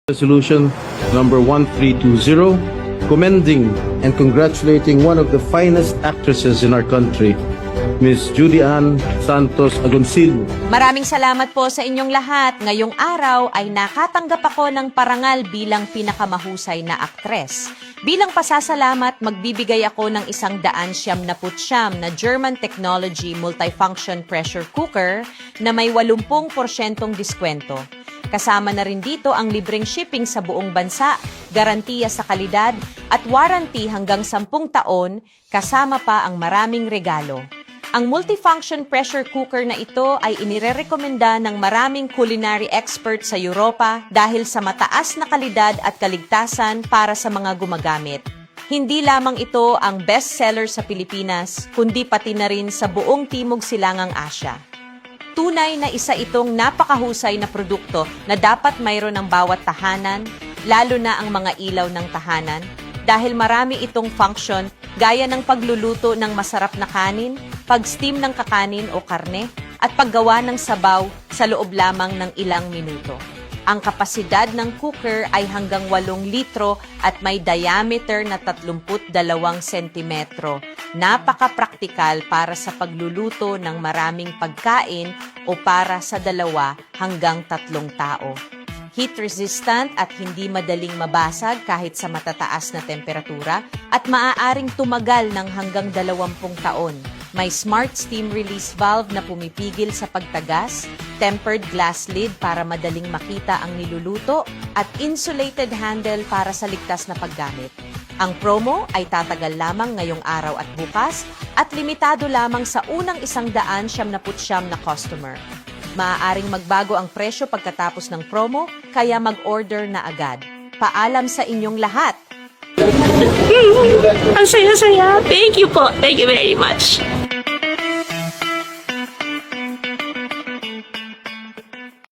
Resolution number 1320, commending and congratulating one of the finest actresses in our country, Miss Judy Ann Santos Agoncillo. Maraming salamat po sa inyong lahat. Ngayong araw ay nakatanggap ako ng parangal bilang pinakamahusay na aktres. Bilang pasasalamat, magbibigay ako ng 199 na German Technology Multifunction Pressure Cooker na may 80% diskwento. Kasama na rin dito ang libreng shipping sa buong bansa, garantiya sa kalidad at warranty hanggang 10 taon, kasama pa ang maraming regalo. Ang multifunction pressure cooker na ito ay inirerekomenda ng maraming culinary experts sa Europa dahil sa mataas na kalidad at kaligtasan para sa mga gumagamit. Hindi lamang ito ang bestseller sa Pilipinas, kundi pati na rin sa buong Timog Silangang Asya. Tunay na isa itong napakahusay na produkto na dapat mayroon ng bawat tahanan, lalo na ang mga ilaw ng tahanan, dahil marami itong function gaya ng pagluluto ng masarap na kanin, pag-steam ng kakanin o karne, at paggawa ng sabaw sa loob lamang ng ilang minuto. Ang kapasidad ng cooker ay hanggang 8 litro at may diameter na 32 sentimetro. Napaka-praktikal para sa pagluluto ng maraming pagkain o para sa 2 hanggang 3 tao. Heat-resistant at hindi madaling mabasag kahit sa matataas na temperatura at maaaring tumagal ng hanggang 20 taon. May smart steam release valve na pumipigil sa pagtagas, tempered glass lid para madaling makita ang niluluto, at insulated handle para sa ligtas na paggamit. Ang promo ay tatagal lamang ngayong araw at bukas at limitado lamang sa unang 199 na customer. Maaaring magbago ang presyo pagkatapos ng promo, kaya mag-order na agad. Paalam sa inyong lahat! Ang saya-saya. Thank you po. Thank you very much.